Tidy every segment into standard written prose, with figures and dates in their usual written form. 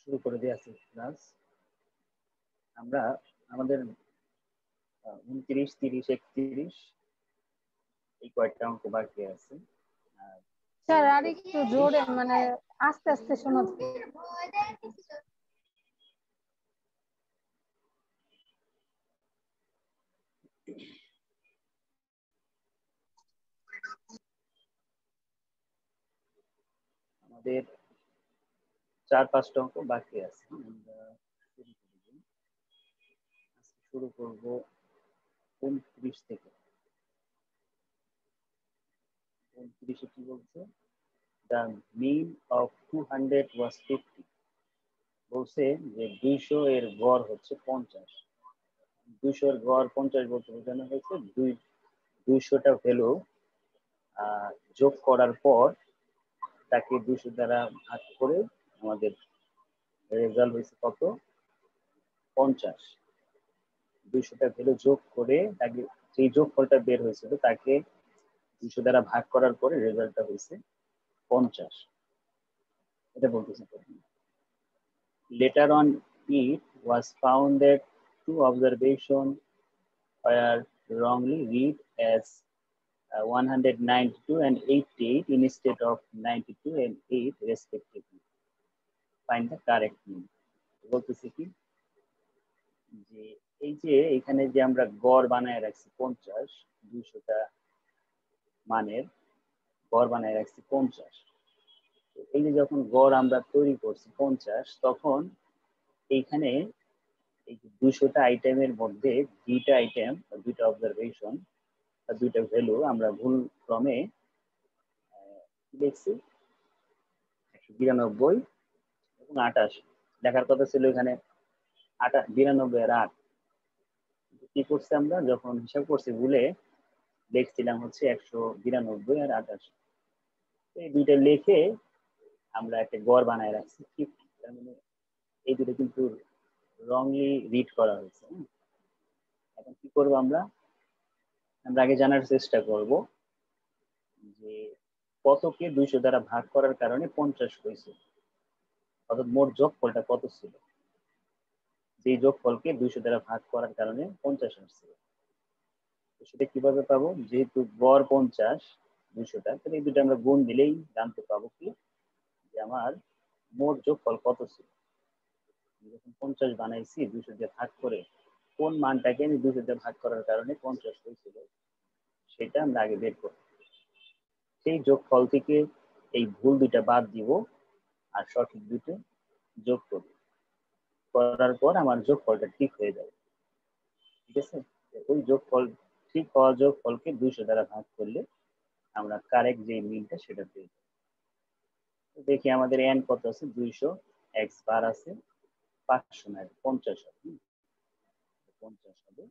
শুরু করে দিয়ে আছি ক্লাস। আমরা আমাদের 29, 30, 31 এই কয়েকটা অঙ্ক বাকি আছে। স্যার আর একটু জোরে মানে আস্তে আস্তে শোনা আমাদের 4-5টা অঙ্ক বাকি আছে। আমরা শুরু করব 29 থেকে। 29 কি বলছে? The mean of 200 was 50. বলছে যে 200 এর গড় হচ্ছে 50। 200 এর গড় 50 বলতে বোঝানো হয়েছে 200টা ভ্যালু যোগ করার পর তাকে 200 দ্বারা ভাগ করে আমাদের রেজাল্ট হয়েছে কত? 50। 200টা ভ্যালু যোগ করে তাকে সেই যোগফলটা বের হয়েছিল তাকে 200 দ্বারা ভাগ করার পরে রেজাল্টটা হয়েছে 50। এটা বলতেছে। Later on it was found that two observations were wrongly read as 192 and 88 instead of 92 and 8 respectively. Find the correct mean. বলতেছে কি যে এই যে এখানে যে আমরা গড় বানায় রাখছি 50, 200টা মানের গড় বানায় রাখছি 50। এই যে যখন গড় আমরা তৈরি করছি 50, তখন এইখানে এই 200টা আইটেমের মধ্যে দুইটা আইটেম বা দুইটা অবজারভেশন বা দুইটা ভ্যালু আমরা ভুল ক্রমে দেখছি 192 এবং 28 দেখার কথা ছিল এখানে 92 আর 8। কি করছি আমরা যখন হিসাব করছি ভুলে দেখছিলাম হচ্ছে 192 আর 28। এই দুইটা লিখে আমরা একটা গড় বানায় রাখছি। তার মানে এই দুটো কিন্তু রংলি রিড করা হয়েছে। এখন কি করবো আমরা আগে জানার চেষ্টা করব যে কতকে 200 দ্বারা ভাগ করার কারণে 50 হয়েছে, অর্থাৎ মোট যোগফলটা কত ছিল। যে যোগফলকে 200 দ্বারা ভাগ করার কারণে 50 আসছে, সেটা কিভাবে পাবো? যেহেতু গড় 50, 200টা, তাহলে এই দুটো আমরা গুণ দিলেই জানতে পাবো কি যে আমার মোট যোগফল কত ছিল। যখন 50 বানাইছি 200 দিয়ে ভাগ করে, কোন মানটাকে আমি 200 দিয়ে ভাগ করার কারণে 50 হয়েছিল সেটা আমরা আগে বের করব। সেই যোগফল থেকে এই ভুল দুইটা বাদ দিব আর সঠিক দুটো যোগ করব, করার পর আমার যোগফলটা ঠিক হয়ে যাবে। ঠিক আছে? ওই যোগফল ঠিক হওয়া যোগফলকে 200 দ্বারা ভাগ করলে আমরা কারেক্ট যে মিলটা সেটা পেয়ে যাবো। দেখি আমাদের n কত আছে? 200, x বার আছে 500 না 50 হবে। 50 হবে,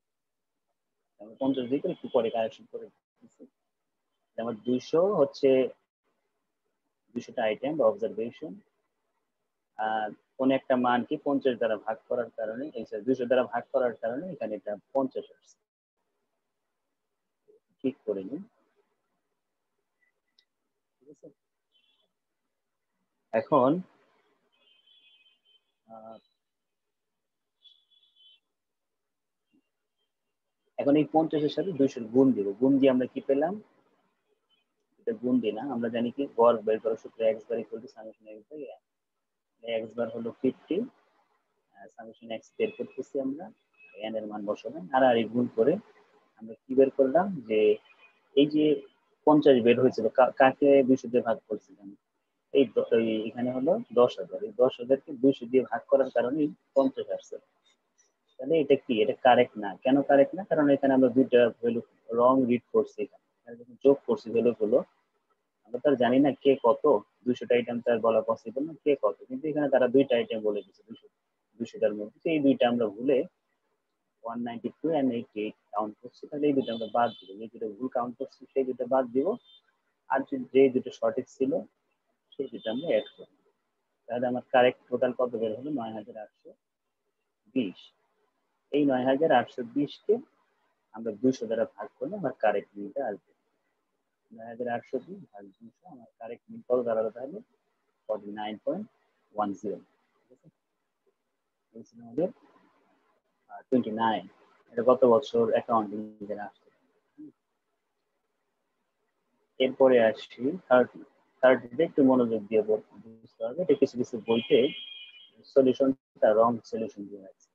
50 দিয়ে একটু পরে কারেকশন করে দিচ্ছি। আমার 200 হচ্ছে 200টা আইটেম বা অবজারভেশন, আর কোন একটা মানকে 50 দ্বারা ভাগ করার কারণে 200 দ্বারা ভাগ করার কারণে এখানে এটা 50 আসছে। ঠিক করে নিন। ঠিক আছে? এখন এই 50-এর সাথে 200 গুণ দিব। গুণ দিয়ে আমরা কি পেলাম? এটা গুণ দিই না, আমরা জানি কি গড় বের করার সূত্র x bar equal to summation x by n। x bar হলো 50, সামেশন x বের করতেছি আমরা, n এর মান বসাবেন আর গুণ করে আমরা কি বের করলাম যে এই যে 50 বের হয়েছিল কাকে 200 দিয়ে ভাগ করছিলাম, এই এখানে হলো 10,000। এই 10,000কে 200 দিয়ে ভাগ করার কারণে 50 আসছে। তাহলে এটা কি? এটা কারেক্ট না। কেন কারেক্ট না? কারণ এখানে আমরা দুইটা ভ্যালু রং রিড করছি। এখানে যখন যোগ করছি ভ্যালু গুলো, আমরা তো জানি না কে কত। 200টা আইটেম তো আর বলা পসিবল না কে কত, কিন্তু এখানে তারা দুইটা আইটেম বলে দিচ্ছে 200টার মধ্যে। এই দুইটা আমরা ভুলে 192 and 88 কাউন্ট করছি, তাহলে এই দুটো আমরা বাদ দিব। যে দুটো ভুল কাউন্ট করছি সেই দুটো বাদ দিব, আর যে দুটো সঠিক ছিল সেই দুটো আমরা অ্যাড করব। তাহলে আমার কারেক্ট টোটাল কত বের হলো? 9,820। এই 9,820কে আমরা 200 দ্বারা ভাগ করলে আমার কারেক্ট মিলটা আসবে। 9,820 ভাগ 200, আমার কারেক্ট মিল কত দাঁড়ালো? তাহলে 49.10। ঠিক আছে? হয়েছিল আমাদের 29। এটা গত বছর অ্যাকাউন্টিং এর আসছে। এরপরে আসছি 30। 30তে একটু মনোযোগ দিয়ে বুঝতে হবে, এটা কিছু কিছু বইতে সলিউশনটা রং সলিউশন দিয়ে আছে।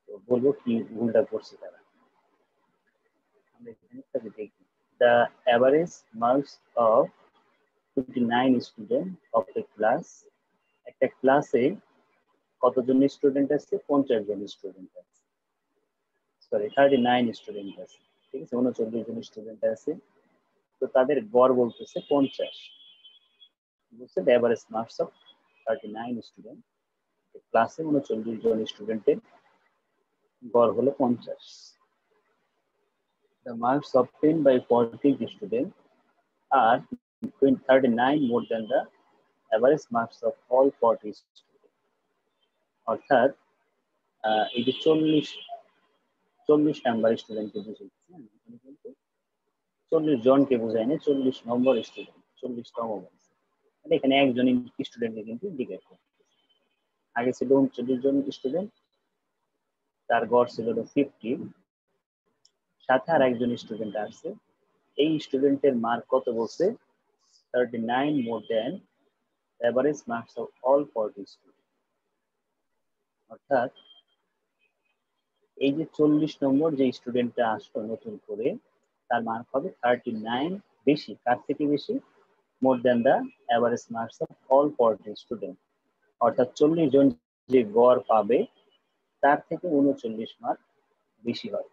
তো বলবো কি ভুলটা করছে তারা। আমরা এখানে দেখি the average marks of 59 student of a class। একটা ক্লাসে কতজন স্টুডেন্ট আছে? 50 জন স্টুডেন্ট আছে, সরি 39 স্টুডেন্ট আছে, ঠিক আছে, 39 জন স্টুডেন্ট আছে। তো তাদের গড় বলতেছে 50, বুঝছে? the average marks of 39 student, ক্লাসে 39 জন স্টুডেন্টের গড় হলো 50। the marks obtained by 40 students are 39 more than the average marks of all 40 students। অর্থাৎ এই যে 40 নাম্বার স্টুডেন্টকে বুঝাইছে, এখানে কিন্তু 40 জনকে বোঝায় না, 40 নম্বর স্টুডেন্ট, 40তম বলছে, এখানে একজন স্টুডেন্টকে কিন্তু ইন্ডিকেট করতেছে। আগে ছিল 39 জন স্টুডেন্ট, তার গড় ছিল 50, সাথে আর একজন স্টুডেন্ট আসছে, এই স্টুডেন্টের মার্ক কত বলছে? 39 more than average marks of all 40 student. অর্থাৎ এই যে 40 নম্বর যে স্টুডেন্টটা আসলো নতুন করে, তার মার্ক হবে 39 বেশি, কার থেকে বেশি? More than the average marks of all 40 student. অর্থাৎ 40 জন যে গড় পাবে তার থেকে 39 মার্ক বেশি হয়।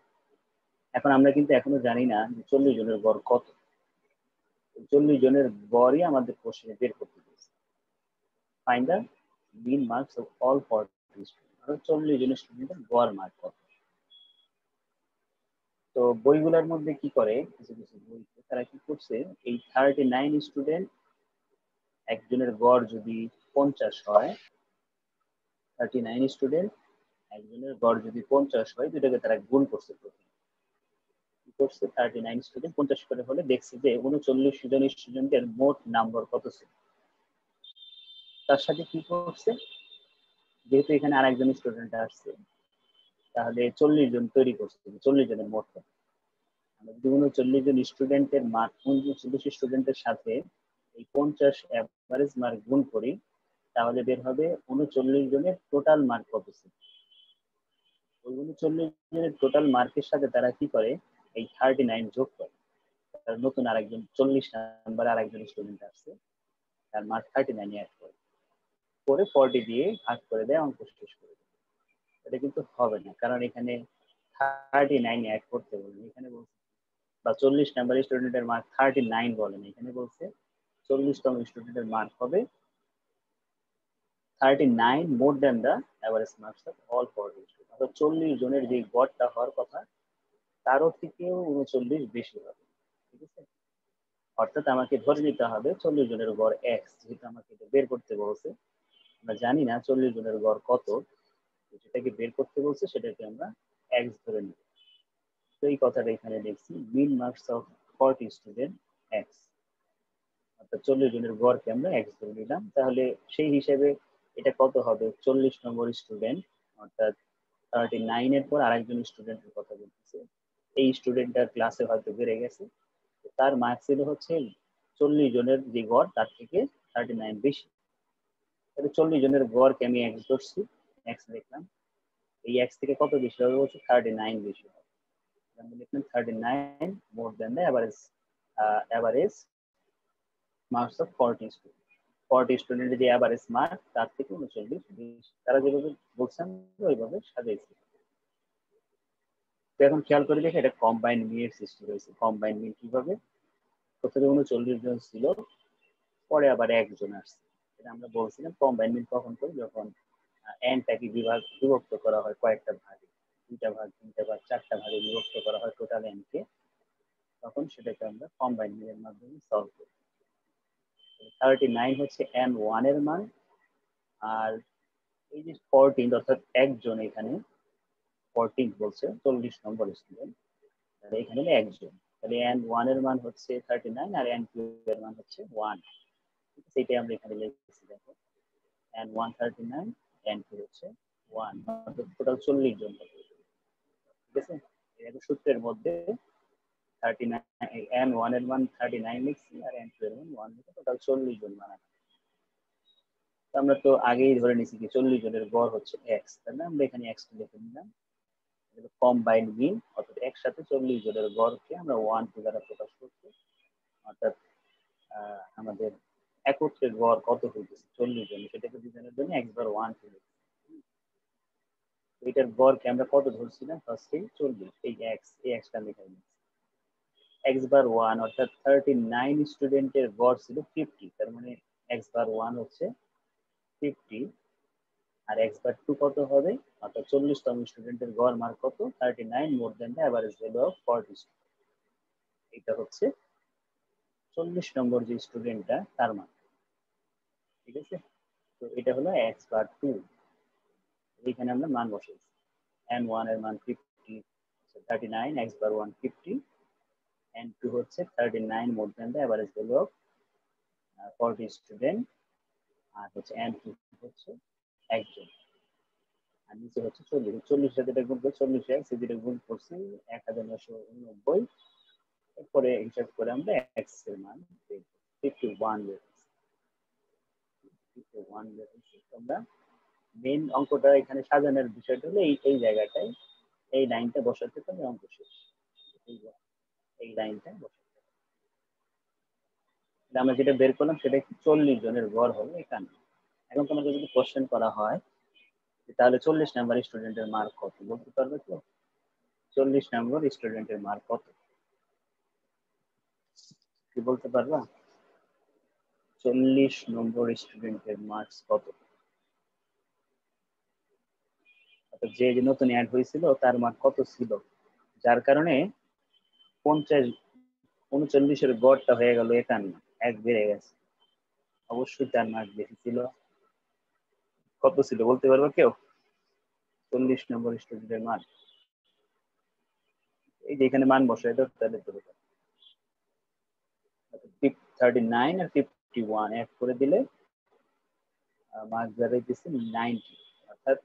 এখন আমরা কিন্তু এখনো জানি না যে 40 জনের গড় কত। 40 জনের গড়ই আমাদের কোশ্চেনে বের করতে দিয়েছে। Find the mean marks of all 40 student. অর্থাৎ 40 জন স্টুডেন্টের গড় মার্ক কত। তো বইগুলোর মধ্যে কি করে, কিছু কিছু বইতে তারা কি করছে, এই 39 স্টুডেন্ট একজনের গড় যদি 50 হয়, 39 স্টুডেন্ট একজনের গড় যদি 50 হয়, দুটাকে তারা গুণ করছে। প্রথমে কি করছে, 39 স্টুডেন্ট 50 করে হলে দেখছে যে 39 জন স্টুডেন্টের মোট নাম্বার কত ছিল। তার সাথে কি করছে, যেহেতু এখানে আরেকজন স্টুডেন্ট আসছে, তাহলে 40 জন তৈরি করছে, 40 জনের মোট। আমরা যদি 39 জন স্টুডেন্টের মার্ক 39 স্টুডেন্টের সাথে এই 50 এভারেজ মার্ক গুণ করি, তাহলে বের হবে 39 জনের টোটাল মার্ক কত ছিল। ওই 39 জনের টোটাল মার্কের সাথে তারা কি করে, এই 39 যোগ করে। নতুন আরেকজন 40 নাম্বার আরেকজন স্টুডেন্ট আসছে, তার মার্ক 39 অ্যাড করে 40 দিয়ে ভাগ করে দেয়, অঙ্ক শেষ করে দেয়। এটা কিন্তু হবে না, কারণ এখানে 39 অ্যাড করতে বলবে, এখানে বলছে, বা 40 নাম্বার স্টুডেন্টের মার্ক 39 বলেন, এখানে বলছে 40তম স্টুডেন্টের মার্ক হবে 39 more than the average marks of all 40 student. অর্থাৎ 40 জনের যে গড়টা হওয়ার কথা তারও থেকেও 39 বেশি হবে, ঠিক আছে। অর্থাৎ আমাকে ধরে নিতে হবে 40 জনের গড় এক্স, যেহেতু আমাকে এটা বের করতে বলছে, আমরা জানি না 40 জনের গড় কত, যেটাকে বের করতে বলছে সেটাকে আমরা এক্স ধরে নিব। তো এই কথাটা এখানে দেখছি, মিন মার্কস অফ 40 স্টুডেন্ট এক্স, অর্থাৎ 40 জনের গড়কে আমরা এক্স ধরে নিলাম। তাহলে সেই হিসেবে এটা কত হবে, 40 নম্বর স্টুডেন্ট, অর্থাৎ 39 এর পর আরেকজন স্টুডেন্টের কথা বলতেছে, এই স্টুডেন্টটার ক্লাসে হয়তো বেড়ে গেছে, তার মার্কস ছিল হচ্ছে 40 জনের যে গড় তার থেকে 39 বেশি। তাহলে 40 জনের গড়কে আমি এক্স ধরছি, এক্স লিখলাম, এই এক্স থেকে কত বেশি হবে বলছে, 39 বেশি হবে। আমি লিখলাম 39 more than the average marks of 40 student. 40 স্টুডেন্টের যে এভারেজ মার্ক তার থেকে 39 বেশি। তারা যেভাবে বলছেন ওইভাবে সাজাইছে। তো এখন খেয়াল করে দেখে এটা কম্বাইন মিনের সৃষ্টি হয়েছে। কম্বাইন মিন কিভাবে, প্রথমে 39 জন ছিল, পরে আবার একজন আসছে। এটা আমরা বলছিলাম কম্বাইন মিন কখন করি, যখন এনটাকে বিভক্ত করা হয় কয়েকটা ভাগে, 2টা ভাগ, 3টা ভাগ, 4টা ভাগে বিভক্ত করা হয় টোটাল এনকে, তখন সেটাকে আমরা কম্বাইন মিনের মাধ্যমে সলভ করি। 39 হচ্ছে n1 এর মান, আর এই যে 14 অর্থাৎ একজন, এখানে 14 বলছে 40 নম্বর স্টুডেন্ট, তাহলে এখানে একজন, তাহলে n1 এর মান হচ্ছে 39 আর n2 এর মান হচ্ছে 1। সেটাই আমরা এখানে লিখেছি, দেখো n1 39 n2 হচ্ছে 1, অর্থাৎ টোটাল 40 জন হবে। ঠিক আছে, এই সূত্রের মধ্যে 39 n1 এর মান 39 লিখছি আর n2 এর মান 1 লিখে টোটাল 40 জন বানানো। আমরা তো আগেই ধরে নিছি কি 40 জনের গড় হচ্ছে x, তাই না? আমরা এখানে x লিখে নিলাম। কম্বাইন্ড মিন, অর্থাৎ একসাথে 40 জনের গড়কে আমরা 1 দ্বারা প্রকাশ করছি, অর্থাৎ আমাদের একত্রে গড় কত হইতেছে 40 জন, সেটাকে বোঝানোর জন্য x বার 1 ছিল। এটার গড়কে আমরা কত ধরছিলাম ফার্স্টে 40, এই xটা লেখা হয়েছে x বার 1, অর্থাৎ 39 স্টুডেন্টের গড় ছিল 50, তার মানে x বার 1 হচ্ছে 50 আর x বার 2 কত হবে, অর্থাৎ 40তম স্টুডেন্টের গড় মার্ক কত 39 more than the average value of 40। এটা হচ্ছে 40 নম্বর যে স্টুডেন্টটা তার মান। ঠিক আছে, তো এটা হলো x বার 2, এখানে আমরা মান বসাইছি। n1 এর মান 50, 39, x বার 1 50, n2 হচ্ছে 39 more than the average value of 40 student, আর হচ্ছে n2 হচ্ছে একজন, আর নিচে হচ্ছে 40। 40 সাথে এটা গুণ করে 40 x, যেটা গুণ করছি 1989, এরপরে হিসাব করে আমরা x এর মান 51 বেরোচ্ছে। 51 বেরোচ্ছে। আমরা মেইন অঙ্কটা এখানে সাজানোর বিষয়টা হলো এই জায়গাটায় এই লাইনটা বসাতে পারলে অঙ্ক শেষ। এই লাইনটা বসাতে, আমরা যেটা বের করলাম সেটা 40 জনের গড় হবে এখানে। এখন তোমাকে যদি কোশ্চেন করা হয় তাহলে 40 নাম্বার স্টুডেন্টের মার্ক কত, বলতে পারবে তো? 40 নম্বর স্টুডেন্টের মার্ক কত কি বলতে পারবা? 40 নম্বর স্টুডেন্টের মার্কস কত? যে নতুন অ্যাড হয়েছিল তার মার্ক কত ছিল, যার কারণে 39 গড়টা হয়ে গেল 51, এক বেড়ে গেছে। অবশ্যই তার মার্ক বেশি ছিল। কত ছিল বলতে পারবে কেউ? 40 নম্বর স্টুডেন্টের মার্ক, এই যে এখানে মান বসাই দাও তাহলে তো 39 আর 51 এক করে দিলে মার্ক দাঁড়াইতেছে 90, অর্থাৎ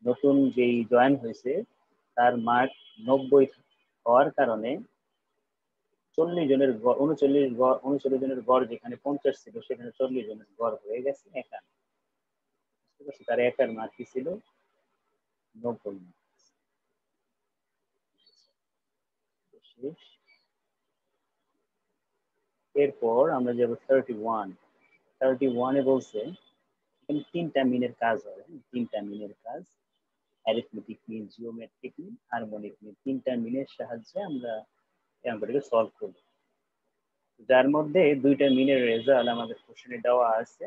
নতুন যেই জয়েন হয়েছে তার মার্ক 90 হওয়ার কারণে 40 জনের 39 জনের গড় যেখানে 50 ছিল সেখানে 40 জনের গড় হয়ে গেছে 51। তার একার মার্ক কি ছিল 90। এরপর আমরা যাব 31 বলছে এখানে 3টা মিনের কাজ হয়, 3টা মিনের কাজ, arithmetic mean, geometric mean, harmonic mean, 3টা মিনের সাহায্যে আমরা এই অঙ্কটাকে সলভ করব, যার মধ্যে 2টা মিনের রেজাল্ট আমাদের কোশ্চেনে দেওয়া আছে।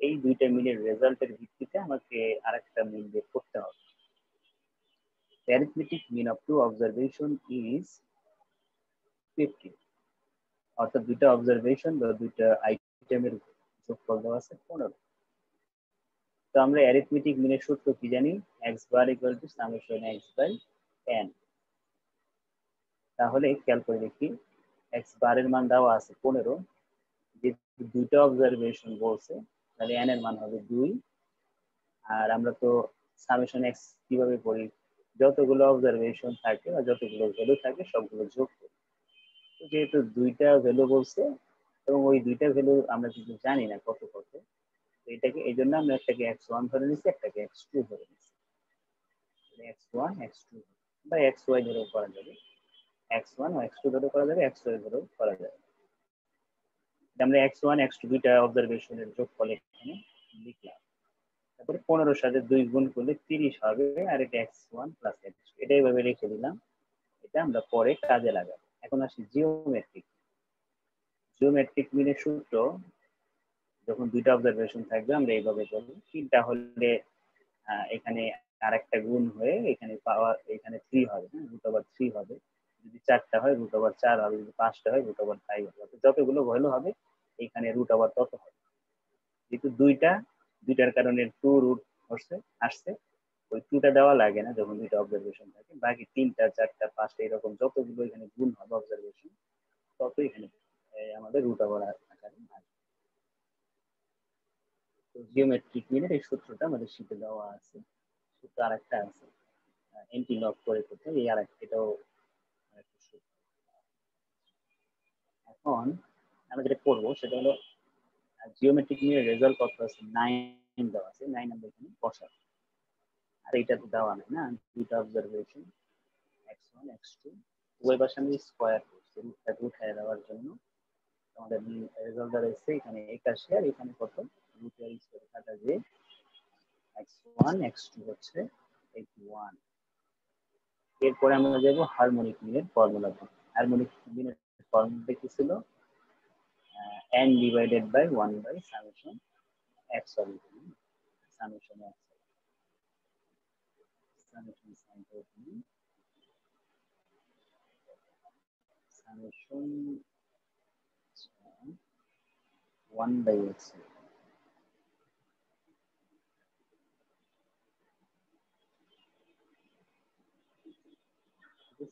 এই 2টা মিনের রেজাল্টের ভিত্তিতে আমাকে আরেকটা মিন বের করতে হবে। Arithmetic mean of two observation is 50, অর্থাৎ 2টা অবজারভেশন বা 2টা আইটেমের যোগফল দেওয়া আছে 15। তো আমরা অ্যারিথমেটিক মিনের সূত্র কি জানি, x bar equal to summation x by n। তাহলে খেয়াল করে দেখি x বারের মান দেওয়া আছে 15, যে 2টা অবজারভেশন বলছে তাহলে n এর মান হবে 2, আর আমরা তো সামেশন x কিভাবে করি, যতগুলো অবজারভেশন থাকে বা যতগুলো ভ্যালু থাকে সবগুলো যোগ করি। তো যেহেতু 2টা ভ্যালু বলছে এবং ওই 2টা ভ্যালু আমরা কিন্তু জানি না কত কত, এটাকে এই জন্য আমরা একটাকে x1 ধরে নিচ্ছি, একটাকে x2 ধরে নিচ্ছি। x1 x2 বা xy ধরেও করা যাবে, x1 ও x2 ধরে করা যাবে, xy ধরেও করা যাবে। আমরা x1 x2 দুইটা অবজারভেশনের যোগফল এখানে লিখলাম। তারপরে 15 সাথে 2 গুণ করলে 30 হবে, আর এটা x1 প্লাস x2, এটা এইভাবে রেখে দিলাম। এটা আমরা পরে কাজে লাগাবো। এখন আসি জিওমেট্রিক মিনের সূত্র, যখন 2টা অবজারভেশন থাকবে আমরা এইভাবে করবো। 3টা হলে এখানে আরেকটা গুণ হয়ে এখানে পাওয়ার এখানে 3 হবে, √3 হবে। যদি 4টা হয় √4 হবে, যদি 5টা হয় √5 হবে। যতগুলো ভ্যালু হবে এখানে √, তত হবে। যেহেতু দুইটার কারণে 2 রুট আসছে, ওই 2টা দেওয়া লাগে না যখন 2টা অবজারভেশন থাকে। বাকি 3টা 4টা 5টা এরকম যতগুলো এখানে গুণ হবে অবজারভেশন, তত এখানে আমাদের √, আকারে আসবে। তো জিওমেট্রিক মিনের এই সূত্রটা আমাদের শীটে দেওয়া আছে, সূত্র আরেকটা আছে এন্টি লগ করে করতে, এই এটাও আরেকটা সূত্র। এখন আমরা যেটা করবো সেটা হলো জিওমেট্রিক মিনের রেজাল্ট কত আছে, 9 দেওয়া আছে, 9 আমরা এখানে বসাবো। আর এইটা তো দেওয়া নেই না, দুইটা অবজারভেশন x1 x2 উভয় পাশে আমি স্কয়ার করছি রুটটাকে উঠায় দেওয়ার জন্য। আমাদের রেজাল্ট দাঁড়াইছে এখানে 81 আর এখানে কত, রুটের স্কয়ার কাটা যে x1 x2 হচ্ছে 81। এরপরে আমরা যাব হারমোনিক মিনের ফর্মুলাতে। হারমোনিক মিনের ফর্মুলাটা কি ছিল, n divided by 1 by summation x, sorry, summation x, summation summation 1 by x।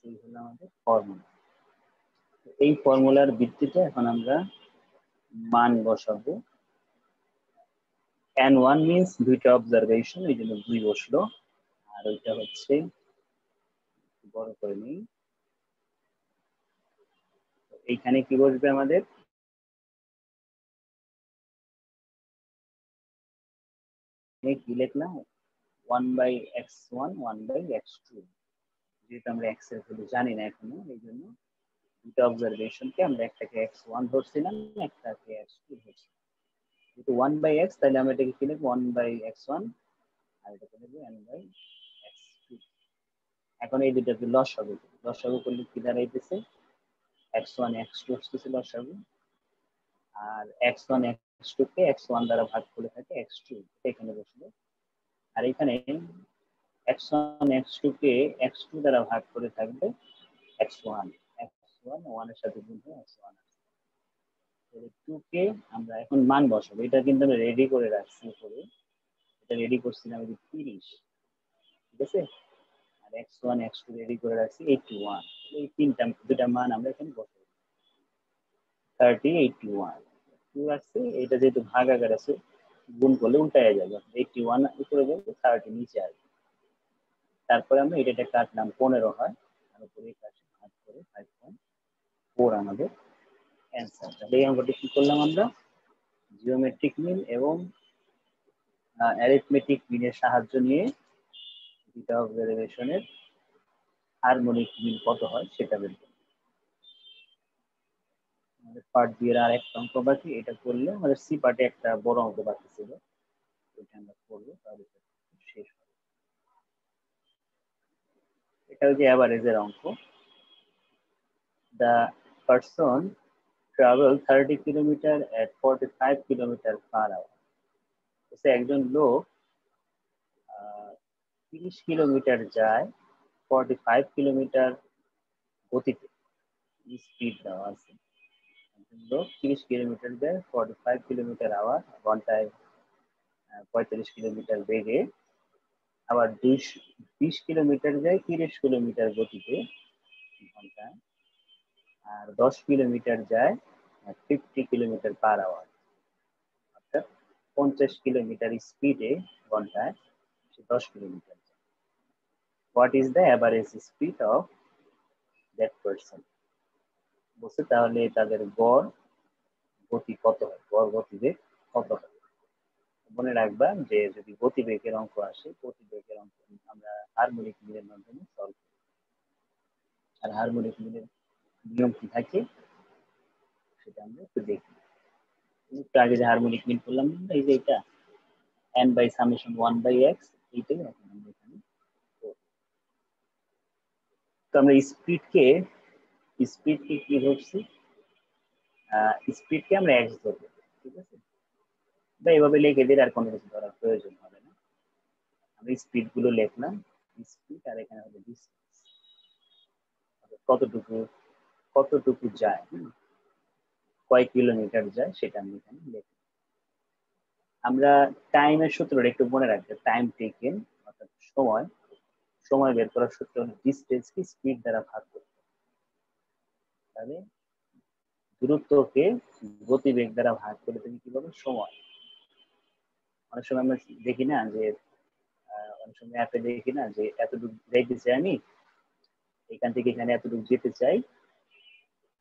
এই হলো আমাদের ফর্মুলা। এই ফর্মুলার ভিত্তিতে এখন আমরা মান বসাবো। n1 মিন্স দুইটা অবজারভেশন, এই জন্য 2 বসলো। আর ওইটা হচ্ছে বড় করে নিই, এইখানে কি বসবে আমাদের, কি লিখলাম 1 by x1 1 by x2, যেহেতু আমরা x এর ভ্যালু জানি না এখনো, এই জন্য দুটো অবজারভেশনকে আমরা একটাকে x1 ধরছিলাম, একটাকে x2 ধরছিলাম। যেহেতু 1 by x, তাহলে আমরা এটাকে কি লিখবো 1 by x1 আর এটাকে লিখবো n by x2। এখন এই দুটাকে লসাগু করলে কি দাঁড়াইতেছে, x1 x2 আসতেছে লসাগু, আর x1 x2 কে x1 দ্বারা ভাগ করে থাকে x2, এখানে বসলো। আর এখানে x1 x2 কে x2 দ্বারা ভাগ করে থাকবে x1, x1 1 এর সাথে গুণ হয়ে x1 2 কে আমরা এখন মান বসাবো। এটা কিন্তু আমি রেডি করে রাখছি উপরে, এটা রেডি করছিলাম 30, ঠিক আছে। আর x1 x2 রেডি করে রাখছি 81, এই দুটা মান আমরা এখানে বসাবো। 30 81 2 আছে, এটা যেহেতু ভাগাকার আছে গুণ করলে উল্টায় যাবে, 81 উপরে যাবে 30 নিচে আসবে। তারপরে আমরা এটা কাটলাম 15 হয়, আর উপরে কাটে ভাগ করে 5.4 আমাদের অ্যান্সার। তাহলে এই অঙ্কটি কি করলাম আমরা, জিওমেট্রিক মিন এবং অ্যারিথমেটিক মিনের সাহায্য নিয়ে দুইটা অবজারভেশনের হারমোনিক মিন কত হয় সেটা বের করব। আমাদের পার্ট বি এর আর একটা অঙ্ক বাকি, এটা করলে আমাদের সি পার্টে একটা বড় অঙ্ক বাকি ছিল, এটা আমরা করবো, তাহলে শেষ হবে। এটা হচ্ছে অ্যাভারেজের অঙ্ক। The person travel 30 kilometer at 45 kilometer per hour. একজন লোক 30 কিলোমিটার যায় 45 কিলোমিটার গতিতে, স্পিড দেওয়া আছে। একজন লোক 30 কিলোমিটার যায় 45 কিলোমিটার আওয়ার, ঘন্টায় 45 কিলোমিটার বেগে, আবার 20 কিলোমিটার যায় 30 কিলোমিটার গতিতে ঘন্টায়, আর 10 কিলোমিটার যায় 50 কিলোমিটার পার আওয়ার, অর্থাৎ 50 কিলোমিটার স্পিডে ঘন্টায় 10 kilometre. What is the average speed of that person? বলছে তাহলে তাদের গড় গতি কত হয়, গড় গতিবেগ কত হয়। মনে রাখবা যে যদি গতিবেগের অঙ্ক আসে, গতিবেগের অঙ্ক আমরা হারমোনিক মিনের মাধ্যমে সলভ করি। আর হারমোনিক মিনের নিয়ম কি থাকে সেটা আমরা একটু দেখি। একটু আগে যে হারমোনিক মিন করলাম এই যে এটা n by summation 1 by x, এইটাই এখন আমরা এখানে। তো আমরা স্পিডকে কি ধরছি, স্পিডকে আমরা x ধরবো, ঠিক আছে। বা এভাবে লিখে দিলে আর কোনো কিছু ধরার প্রয়োজন হবে না। আমরা স্পিড গুলো লিখলাম, স্পিড, আর এখানে হবে ডিসটেন্স, কতটুকু কতটুকু যায়, কয় কিলোমিটার যায় সেটা আমি এখানে লিখি। আমরা টাইমের সূত্রটা একটু মনে রাখবো, টাইম টেকেন অর্থাৎ সময় বের করার সূত্র হলো ডিসটেন্সকে স্পিড দ্বারা ভাগ করতে। তাহলে দূরত্বকে গতিবেগ দ্বারা ভাগ করে তুমি কি পাবে, সময়। অনেক সময় আমরা দেখি না যে অনেক সময় অ্যাপে দেখি না যে এতটুকু যাইতে চাই আমি, এখান থেকে এখানে এতটুকু যেতে চাই,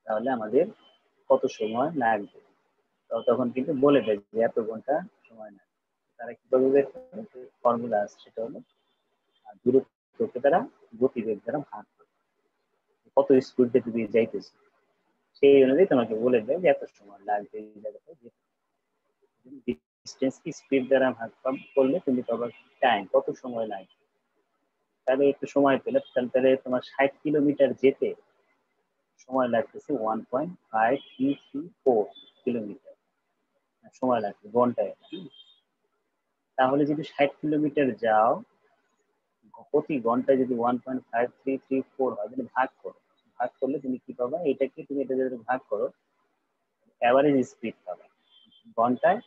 তাহলে আমাদের কত সময় লাগবে। তখন কিন্তু বলে দেয় যে এত ঘন্টা সময় লাগবে। তারা কিভাবে বের করে, ফর্মুলা আছে, সেটা হলো দূরত্বকে তারা গতিবেগ দ্বারা ভাগ করে, কত স্পিডে তুমি যাইতেছো সেই অনুযায়ী তোমাকে বলে দেয় যে এত সময় লাগবে এই জায়গাটা যেতে। ডিস্টেন্স কি স্পিড দ্বারা ভাগ করলে তুমি পাবা টাইম, কত সময় লাগবে। তাহলে একটু সময় পেলে তাহলে তোমার 60 কিলোমিটার যেতে সময় লাগতেছে 1.5334 কিলোমিটার সময় লাগবে ঘন্টায়। তাহলে যদি 60 কিলোমিটার যাও, প্রতি ঘন্টায় যদি 1.5334 হয়, যদি ভাগ করো, ভাগ করলে তুমি কি পাবা, এটাকে তুমি এটা যদি ভাগ করো, অ্যাভারেজ স্পিড পাবা ঘন্টায়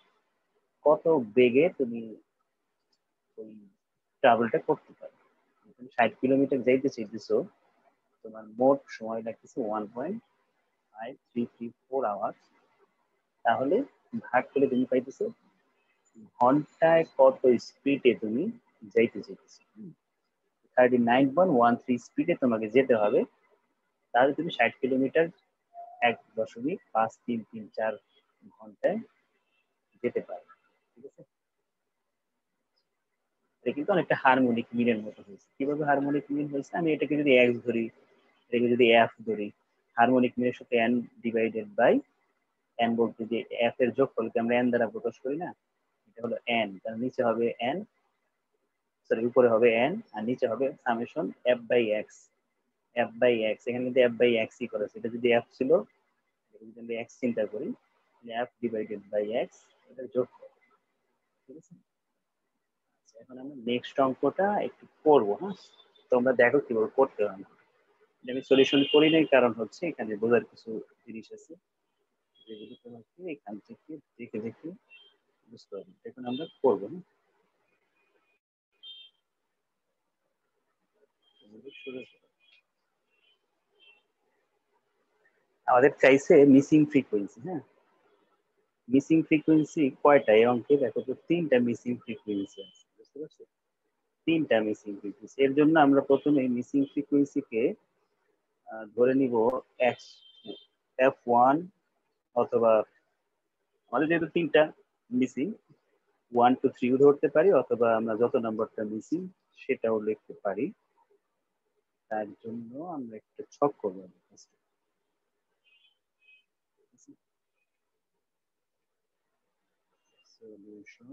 কত বেগে তুমি ওই ট্রাভেলটা করতে পারো। তুমি 60 কিলোমিটার যাইতে চাইতেছো, তোমার মোট সময় লাগতেছে 1.5334 আওয়ার। তাহলে ভাগ করলে তুমি পাইতেছো ঘন্টায় কত স্পিডে তুমি যাইতে চাইতেছো। 39.13 স্পিডে তোমাকে যেতে হবে, তাহলে তুমি 60 কিলোমিটার 1.5334 ঘন্টায় যেতে পারবে। ঠিক আছে, এটা কিন্তু অনেকটা হারমোনিক মিনের মতো হয়েছে। কিভাবে হারমোনিক মিন হয়েছে, আমি এটাকে যদি এক্স ধরি, এটাকে যদি এফ ধরি, হারমোনিক মিনের সাথে এন ডিভাইডেড বাই এন বলতে যে এফ এর যোগফলকে আমরা এন দ্বারা প্রকাশ করি না, এটা হলো এন, তার নিচে হবে এন, সরি উপরে হবে এন আর নিচে হবে summation F by X. F by X, এখানে কিন্তু এফ বাই এক্স ই করেছে, এটা যদি এফ ছিল, যদি আমরা এক্স চিন্তা করি, এফ ডিভাইডেড বাই এক্স, এটা যোগ। ঠিক আছে, এখন আমরা নেক্সট অঙ্কটা একটু করবো। হ্যাঁ, তোমরা দেখো কিভাবে করতে হবে। আমি সলিউশন করি নাই, কারণ হচ্ছে এখানে বোঝার কিছু জিনিস আছে যেগুলো তোমাকে এখান থেকে দেখে দেখে বুঝতে হবে। এখন আমরা করবো। আমাদের চাইছে মিসিং ফ্রিকোয়েন্সি। হ্যাঁ, মিসিং ফ্রিকোয়েন্সি কয়টা এই অঙ্কে, দেখো তো 3টা মিসিং ফ্রিকোয়েন্সি আছে, বুঝতে পারছো? 3টা মিসিং ফ্রিকোয়েন্সি। এর জন্য আমরা প্রথমে মিসিং ফ্রিকোয়েন্সিকে ধরে নিব এক্স F1, অথবা আমাদের যেহেতু 3টা মিসিং, 1 2 3 ধরতে পারি, অথবা আমরা যত নাম্বারটা মিসিং সেটাও লিখতে পারি। তার জন্য আমরা একটা ছক করব। সলিউশন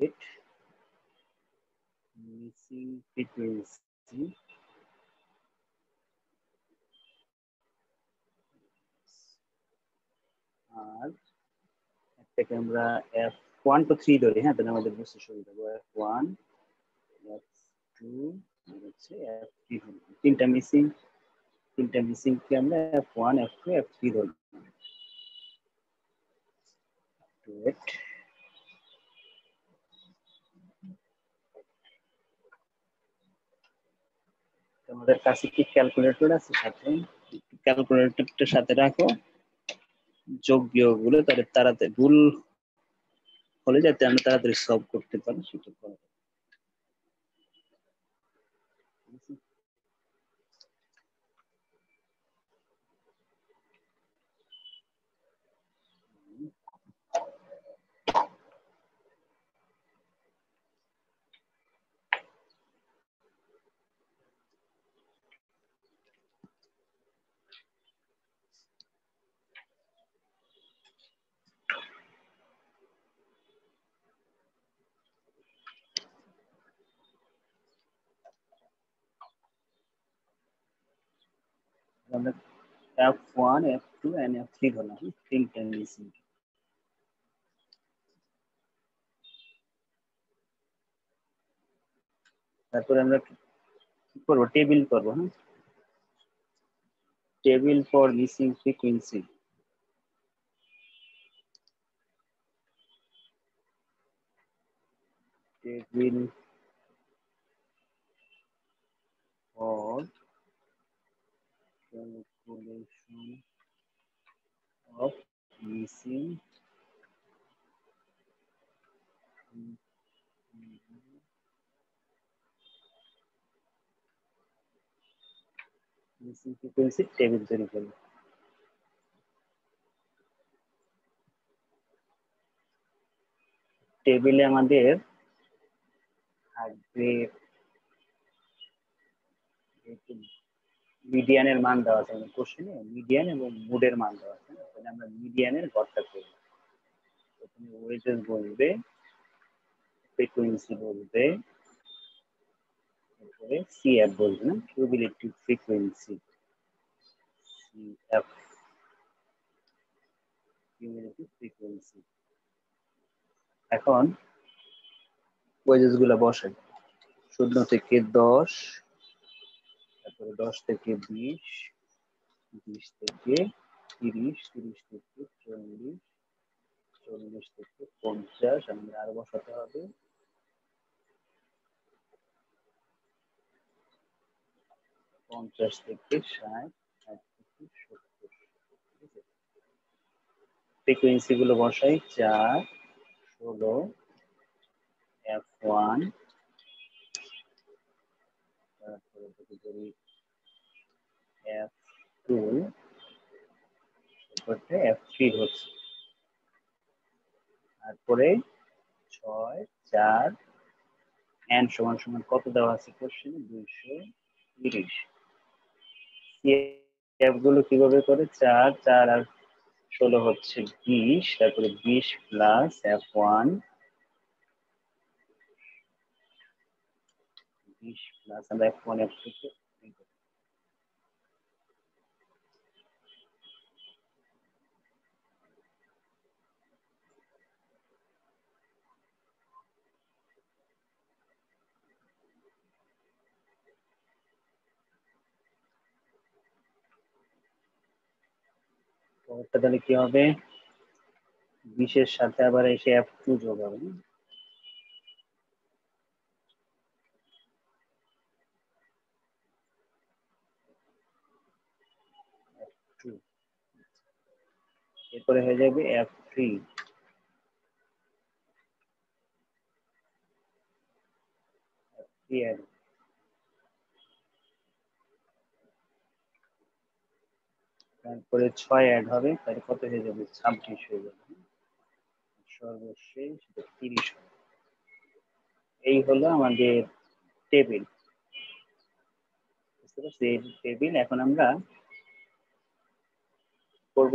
let missing frequency আর একটাকে আমরা F1 to 3 ধরি। হ্যাঁ, তাহলে আমাদের বুঝতে সুবিধা হবে। F1, F2 হচ্ছে F3 ধরি। তিনটা মিসিং কে আমরা F1 F2 F3 ধরি। তোমাদের কাছে কি ক্যালকুলেটর আছে সাথে? ক্যালকুলেটরটার সাথে রাখো, যোগ বিয়োগ গুলো তাড়াতাড়ি ভুল হলে যাতে আমরা তাড়াতাড়ি সলভ করতে পারি সেটা করো। আমরা F1 F2 and F3 ধরলাম, তিনটা মিসিং। তারপরে আমরা কি করবো, টেবিল করবো। হ্যাঁ, table for missing frequency. Table calculation of missing frequency table তৈরি করব। টেবিলে আমাদের থাকবে মিডিয়ানের মান দেওয়া আছে কোশ্চেনে, মিডিয়ান এবং মুডের মান দেওয়া আছে। তাহলে আমরা মিডিয়ানের গড়টা করব। প্রথমে ওয়েজেস বলবে, ফ্রিকোয়েন্সি বলবে, তারপরে সিএফ বলবে না, কিউবিলেটিভ ফ্রিকোয়েন্সি, সিএফ কিউবিলেটিভ ফ্রিকোয়েন্সি। এখন ওয়েজেস গুলো বসে 0 থেকে 10, তারপরে 10 থেকে 20, 20 থেকে 30, 30 থেকে 40, 40 থেকে 50, আমাদের আরো বসাতে হবে 50 থেকে 60, 60 থেকে 70। ফ্রিকোয়েন্সি গুলো বসাই 4, 16, F1, তারপরে যদি ধরি F2, তারপরে F3 হচ্ছে, তারপরে 6, 4, n সমান সমান কত দেওয়া আছে কোশ্চেনে 230। সিএফ গুলো কিভাবে করে 4, 4 আর 16 হচ্ছে 20, তারপরে 20 প্লাস F1, 20 প্লাস আমরা F1 F2 কে পরেরটা তাহলে কি হবে, 20 এর সাথে আবার এসে F2 যোগ হবে, F2, এরপরে হয়ে যাবে F3, তারপরে 6 অ্যাড হবে, তাহলে কত হয়ে যাবে 26 হয়ে যাবে, সর্বশেষ 30 হবে। এই হলো আমাদের টেবিল, বুঝতে পারছি এই টেবিল। এখন আমরা করব,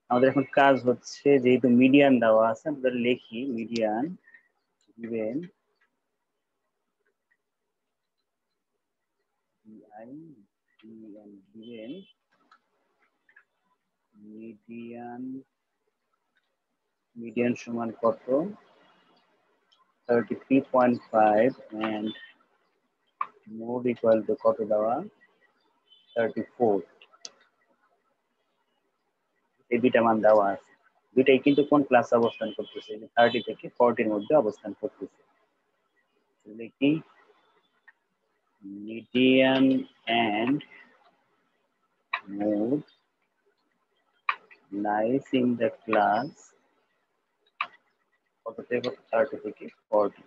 আমাদের এখন কাজ হচ্ছে যেহেতু মিডিয়ান দেওয়া আছে আমরা লিখি মিডিয়ান given given মিডিয়ান সমান কত 33.5 and mode equal to কত দেওয়া 34। এই দুইটা মান দেওয়া আছে, দুইটাই কিন্তু কোন ক্লাসে অবস্থান করতেছে, 30 থেকে 40 এর মধ্যে অবস্থান করতেছে। লিখি median and mode lies in the class কত থেকে 30 থেকে 40।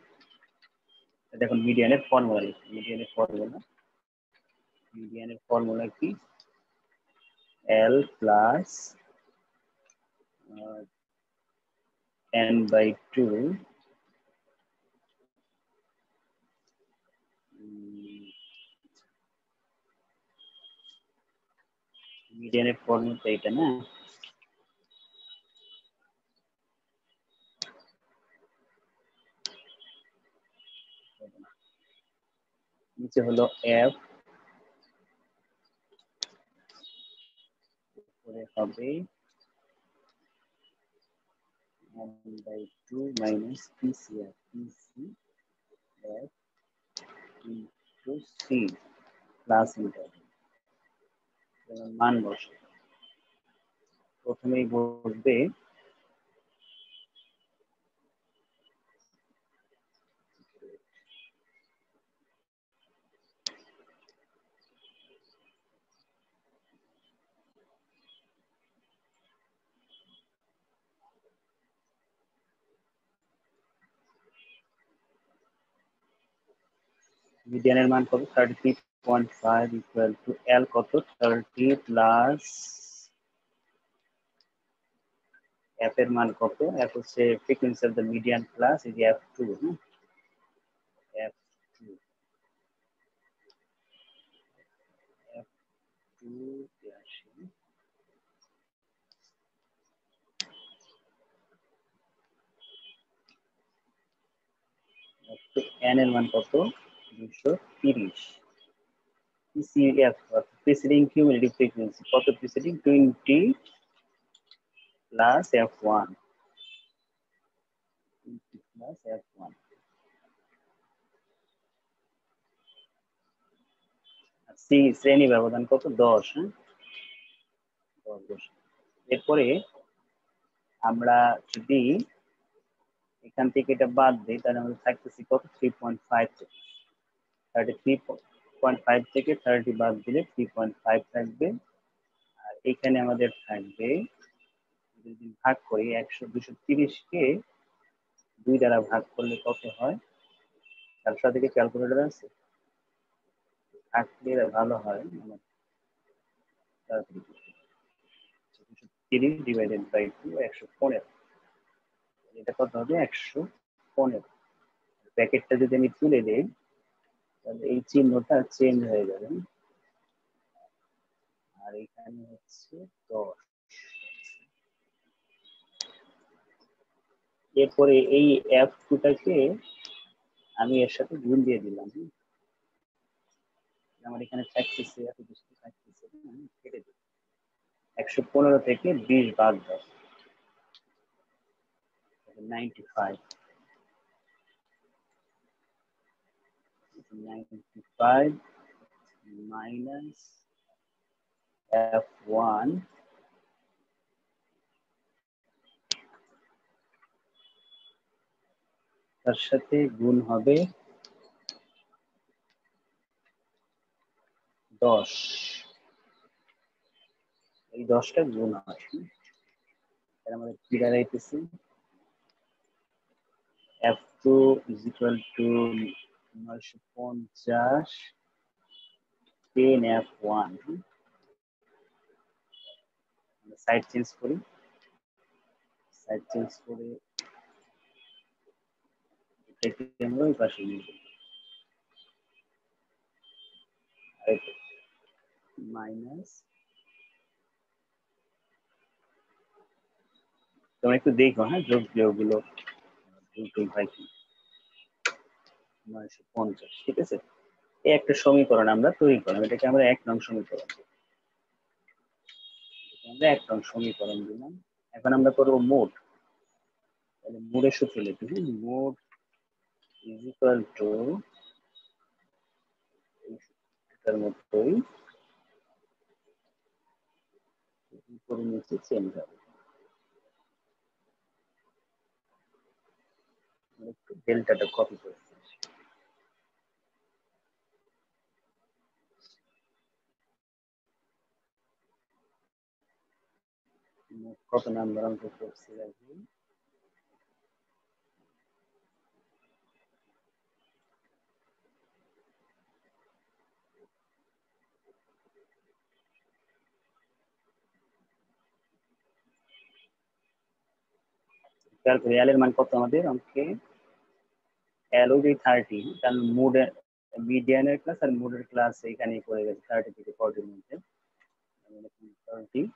দেখুন মিডিয়ানের ফর্মুলা লিখি, মিডিয়ানের ফর্মুলা কি L প্লাস n/2 মিডিয়ানের ফর্মুলা এটা না, নিচে হলো f, উপরে হবে n/2 minus PCF PCF into C plus interval মান বসে। প্রথমেই বসবে মিডিয়ানের মান কত 33.5 ইকুয়াল টু এল কত 30 প্লাস এফ এর মান কত এফ হচ্ছে frequency of the median plus এই যে f2 f2 f2 তে আসি f2 n এর মান কত 230 PCF preceding cumulative frequency কত preceding 20 plus f1 20 plus f1 C শ্রেণী ব্যবধান কত 10 হ্যাঁ 10 এরপরে আমরা যদি এখান থেকে এটা বাদ দিই তাহলে আমাদের থাকতেছে কত 3.5 33.5 থেকে 30 বাদ দিলে 3.5 থাকবে আর এখানে আমাদের থাকবে যদি ভাগ করি 230 কে 2 দ্বারা ভাগ করলে কত হয় তার সাথে কি ক্যালকুলেটর আছে থাকলে ভালো হয় মানে 230 ডিভাইডেড বাই 2 115 এটা কত হবে 115 ব্র্যাকেটটা যদি আমি তুলে দেই তাহলে এই চিহ্নটা চেঞ্জ হয়ে যাবে আর এখানে হচ্ছে 10 এরপরে এই f2টাকে আমি এর সাথে গুণ দিয়ে দিলাম আমার এখানে থাকতেছে এত বেশি থাকতেছে কেটে দিই 115 থেকে 20 বাদ দাও 95 মাইনাস f1 তার সাথে গুণ হবে 10 এই 10টা গুণ হয় তাহলে আমাদের কি দাঁড়াইতেছে f2 is equal to 950 10 f1 side change করি সাইড চেঞ্জ করে এটাকে আমরা ওই পাশে নিয়ে যাই মাইনাস তোমরা একটু দেখো হ্যাঁ যোগ বিয়োগগুলো দুটোই হয় কি 950 ঠিক আছে এই একটা সমীকরণ আমরা তৈরি করলাম এটাকে আমরা 1 নং সমীকরণ আমরা 1 নং সমীকরণ দিলাম এখন আমরা করব মোড তাহলে মোডের সূত্র লিখি মোড ইজ ইকুয়াল টু এটার মতোই উপরে নিচে চেঞ্জ হবে একটু ডেল্টাটা কপি করে কত নাম্বার অঙ্ক করছি রাখি তারপরে এল এর মান কত আমাদের অঙ্কে এল ওই 30 কারণ মোডের মিডিয়ানের ক্লাস আর মোডের ক্লাস এখানেই পড়ে গেছে 30 থেকে 40 এর মধ্যে 30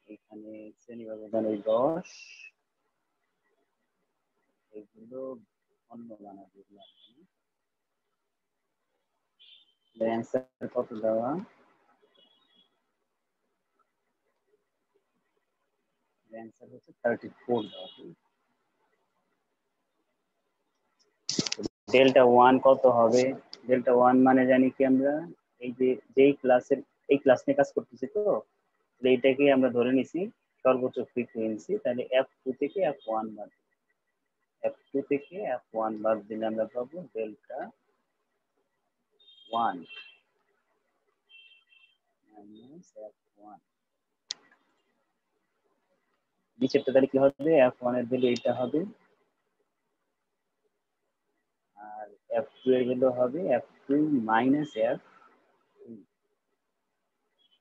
এখানে শ্রেণী ব্যবধান ওই 10 এগুলো অন্য বানা দিলাম অ্যান্সার কত দেওয়া অ্যান্সার হচ্ছে 34 দেওয়া ডেল্টা 1 কত হবে ডেল্টা 1 মানে জানি কি আমরা এই যে যেই ক্লাসের এই ক্লাস নিয়ে কাজ করতেছি তো এইটাকে আমরা ধরে নিছি সর্বোচ্চ ফ্রিকোয়েন্সি তাহলে f2 থেকে f1 বাদ f2 থেকে f1 বাদ দিলে আমরা পাবো ডেল্টা 1 মাইনাস f1 নিচেরটা তাহলে কি হবে f1 এর ভ্যালু এইটা হবে আর f2 এর ভ্যালু হবে f2 মাইনাস f,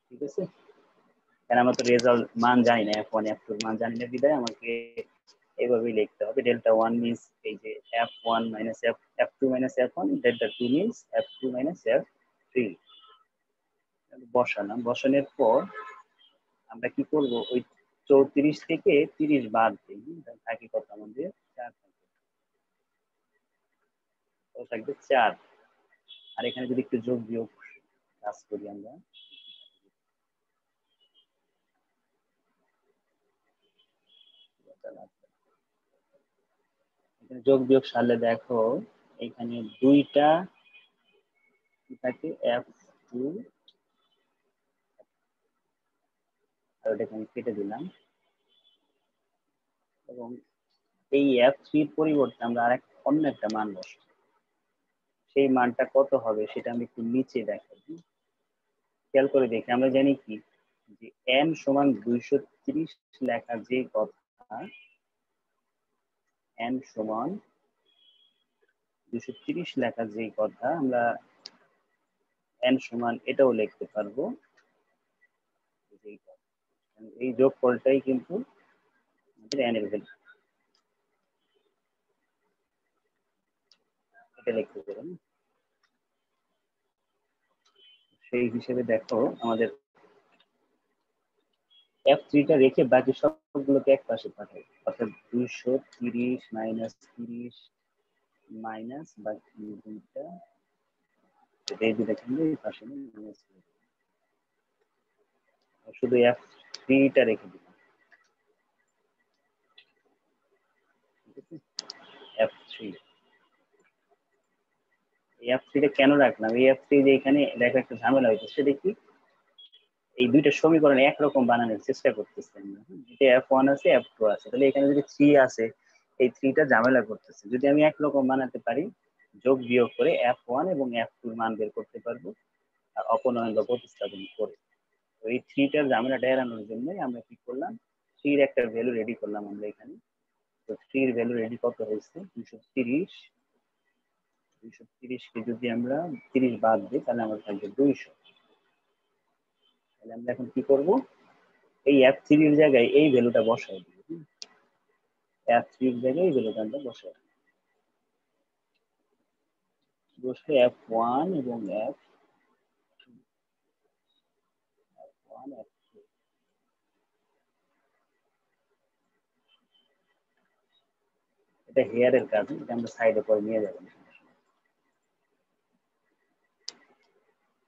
ঠিক আছে? কারণ আমরা তো রেজাল্ট মান জানি না, f1 f2 এর মান জানি না, বিধায় আমাকে এইভাবেই লিখতে হবে। ডেল্টা 1 মিন্স এই যে f1 minus f2 minus f1, delta 2 means f2 minus f3। বসালাম, বসানোর পর আমরা কি করব, ওই 34 থেকে 30 বাদ দিই, থাকি কত আমাদের 4 থাকবে, তো থাকবে 4। আর এখানে যদি একটু যোগ বিয়োগ কাজ করি আমরা, এখানে যোগ বিয়োগ সারলে দেখো এখানে দুইটা কি থাকে f2, আর ওটাকে আমি কেটে দিলাম, এবং এই f3 এর পরিবর্তে আমরা আরেক অন্য একটা মান বসাবো। সেই মানটা কত হবে সেটা আমি একটু নিচে দেখাই, খেয়াল করে দেখি। আমরা জানি কি যে n সমান 230 লেখা যে কথা, n সমান 230 লেখা যে কথা, আমরা n সমান এটাও লিখতে পারবো, এই যোগফলটাই কিন্তু আমাদের n এর ভ্যালু, এটা লিখতে পারেন। সেই হিসেবে দেখো আমাদের f3 টা রেখে বাকি সবগুলোকে এক পাশে পাঠাই, অর্থাৎ 230 মাইনাস 30 মাইনাস বাকি দুইটা, এই দুইটা কিন্তু এই পাশে মাইনাস, শুধু f3 টা রেখে দিলাম, f3। এই f3 টা কেন রাখলাম, এই f3 যে এখানে দেখো একটা ঝামেলা হয়েছে, সেটা কি, এই দুইটা সমীকরণ একরকম বানানোর চেষ্টা করতেছে, এটা f1 আছে f2 আছে, তাহলে এখানে যদি 3 আছে, এই 3 টা ঝামেলা করতেছে। যদি আমি একরকম বানাতে পারি, যোগ বিয়োগ করে f1 এবং f2 এর মান বের করতে পারবো, আর অপনয়ন বা প্রতিস্থাপন করে। তো এই 3 টার ঝামেলাটা এড়ানোর জন্য আমরা কি করলাম, 3 এর একটা ভ্যালু রেডি করলাম আমরা এখানে। তো 3 এর ভ্যালু রেডি কত হয়েছে, 230, 230 কে যদি আমরা 30 বাদ দিই তাহলে আমরা থাকবে 200। তাহলে আমরা এখন কি করব, এই f3 এর জায়গায় এই ভ্যালুটা বসাই দিব, f3 এর জায়গায় এই ভ্যালুটা আমরা বসাই বসে f1 এবং f1 f2, এটা হেয়ারের কাজ, এটা আমরা সাইডে পরে নিয়ে যাবেন।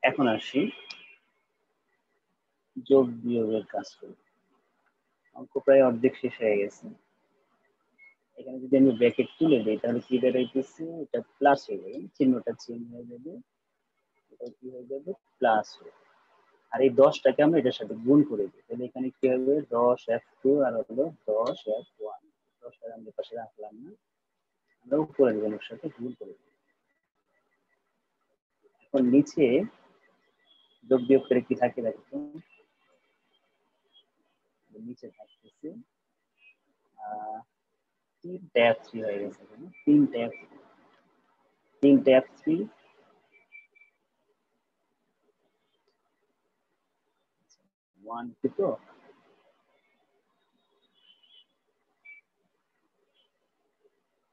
এখন আসি যোগ বিয়োগের কাজ করি, অঙ্ক প্রায় অর্ধেক শেষ হয়ে গেছে। এখানে যদি আমি ব্র্যাকেট তুলে দিই তাহলে কি বেরোইতেছে, এটা প্লাস হয়ে যাবে, চিহ্নটা চেঞ্জ হয়ে যাবে, এটা কি হয়ে যাবে প্লাস হয়ে। আর এই 10টাকে আমরা এটার সাথে গুণ করে দিই, তাহলে এখানে কি হবে 10f2 আর হলো 10f1, 10 টাকা আমরা পাশে রাখলাম না, আমরা উপরের গুণের সাথে গুণ করে দিই। এখন নিচে যোগ বিয়োগ করে কি থাকে দেখো, নিচে থাকতেছে 3টা f3 হয়ে গেছে, 3টা f3 1 তো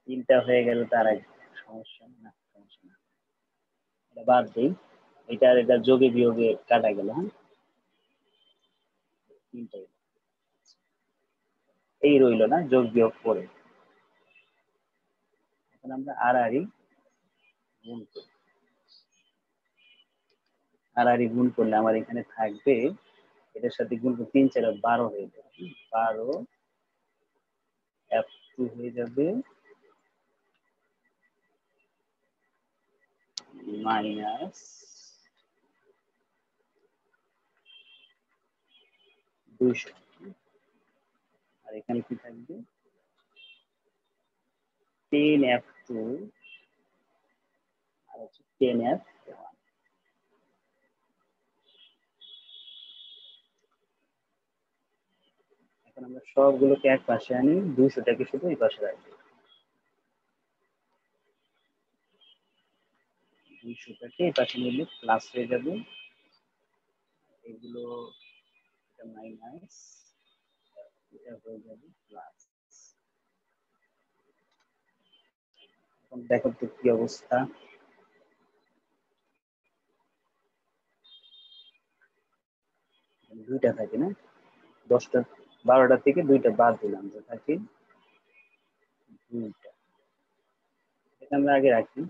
3টা হয়ে গেল, তার আগে সমস্যা না, সমস্যা না, এটা বাদ দিই, এটা যোগে বিয়োগে কাটা গেল, হ্যাঁ 3টাই এই রইল না যোগ বিয়োগ করে। এখন আমরা আর গুণ করি, আর গুণ করলে আমার এখানে থাকবে, এটার সাথে গুণ করে 3 4 12 হয়ে যাবে, 12 f2 হয়ে যাবে মাইনাস 200, আর এখানে কি থাকবে 10f2 আর হচ্ছে 10f1। এখন আমরা সবগুলোকে এক পাশে আনি, 200টাকে শুধু এই পাশে রাখবো। 200টাকে এই পাশে নিলে প্লাস হয়ে যাবে, এগুলো এটা মাইনাস, এটা হয়ে যাবে প্লাস। এখন দেখো তো কি অবস্থা। দুইটা থাকে না, 10টা 12টা থেকে দুইটা বাদ দিলাম, তো থাকে দুইটা। এটা আমরা আগে রাখি,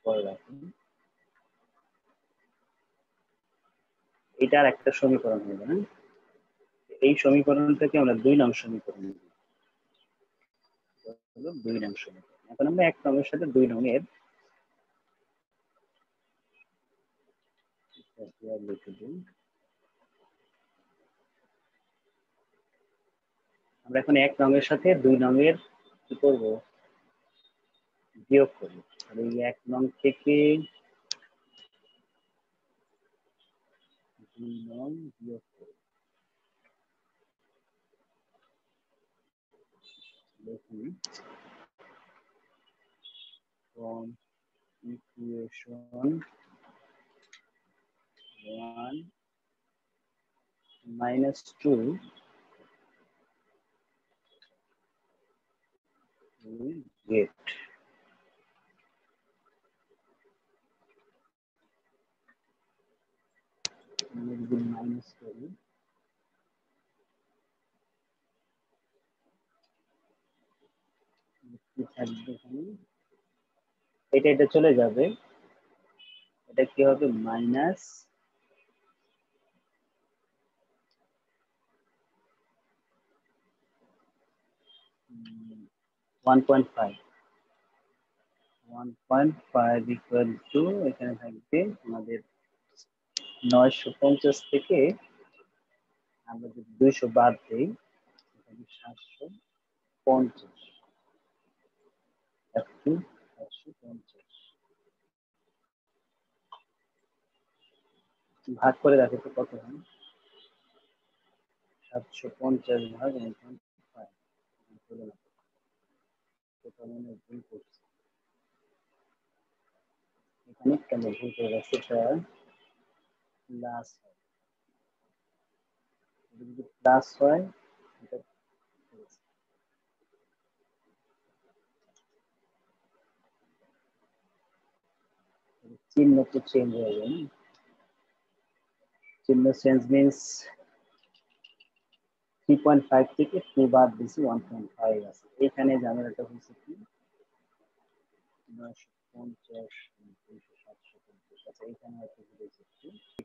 পরে রাখি। এটা আর একটা সমীকরণ হবে না, এই সমীকরণটাকে আমরা 2 নং সমীকরণ হলো 2 নং সমীকরণ। এখন আমরা 1 নংয়ের সাথে 2 নংয়ের লিখে দিই। আমরা এখন 1 নংয়ের সাথে 2 নংয়ের কি করব, বিয়োগ করব। আর এই 1 নং থেকে 2 নং বিয়োগ করব। দেখুন from equation 1 minus 2 we get minus করি, কি থাকবে এখানে, এটা চলে যাবে, এটা কি হবে মাইনাস 1.5 ইকুয়াল টু, এখানে থাকবে আমাদের 950 থেকে আমরা যদি 200 বাদ দিই, 750, একটু 750 ভাগ করে দেখো তো কত হয়। 750 ভাগ 1.5, ভুল করছি এখানে, কেন ভুল করে গেছে, এটা প্লাস হয়, যদি প্লাস হয় এটা চিহ্ন তো চেঞ্জ হয়ে যাবে না, চিহ্ন চেঞ্জ মিন্স 3.5 থেকে 2 বাদ দিছি 1.5 আছে, এখানে ঝামেলাটা হচ্ছে কি 950 750, আচ্ছা এখানে হয়তো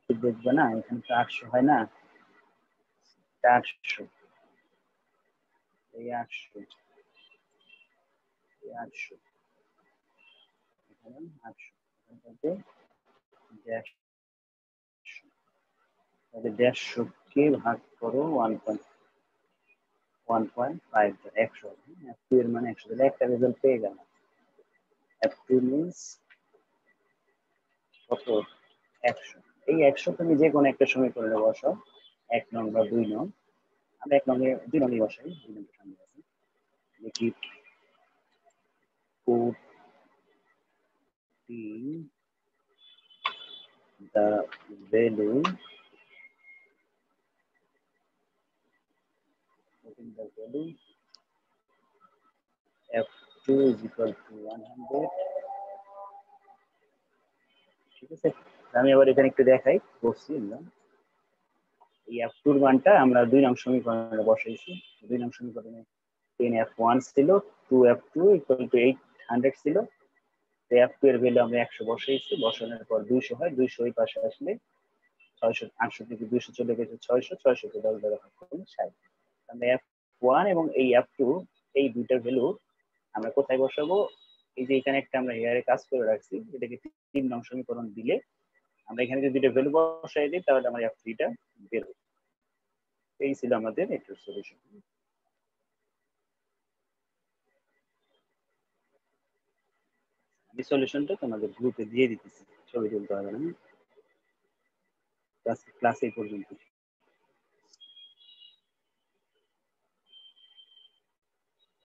একটু দেখবে না, এখানে তো 800 হয় না, 800, এই 800, এই 800, এখানে 800, এখানে 150, তাহলে 150 কে ভাগ করো 1.5, 100, F2 এর মানে 100, তাহলে একটা রেজাল্ট পেয়ে গেল। F2 মিন্স কত, 100। এই 100 তুমি যে কোনো একটা সমীকরণে বসাও, 1 নং বা 2 নং, আমরা 1 নং এ 2 নং এ বসাই, 2 নং সামনে আছে, দেখি putting the value, F2 is equal to 100, ঠিক আছে। আমি আবার এখানে একটু দেখাই, বসছি না, এই F2 এর মানটা আমরা 2 নং সমীকরণে বসাইছি, 2 নং সমীকরণে 10F1 ছিল, 2F2 equal to 800 ছিল, তো F2 এর ভ্যালু আমরা 100 বসাইছি, বসানোর পর 200 হয়, 200 ওই পাশে আসলে 600, 800 থেকে 200 চলে গেছে 600, 600 কে 10 দ্বারা ভাগ করলে 60। আমরা F1 এবং এই F2 এই দুইটার ভ্যালু আমরা কোথায় বসাবো, এই যে এখানে একটা আমরা হেয়ারে কাজ করে রাখছি, এটাকে 3 নং সমীকরণ দিলে আমরা এখানে যদি দুইটা ভ্যালু বসাই দিই, তাহলে আমার F3টা বের হবে। এই ছিল আমাদের এটার সলিউশন। আমি সলিউশনটা তোমাদের গ্রুপে দিয়ে দিতেছি, ছবি তুলতে হবে না, ক্লাস এই পর্যন্ত।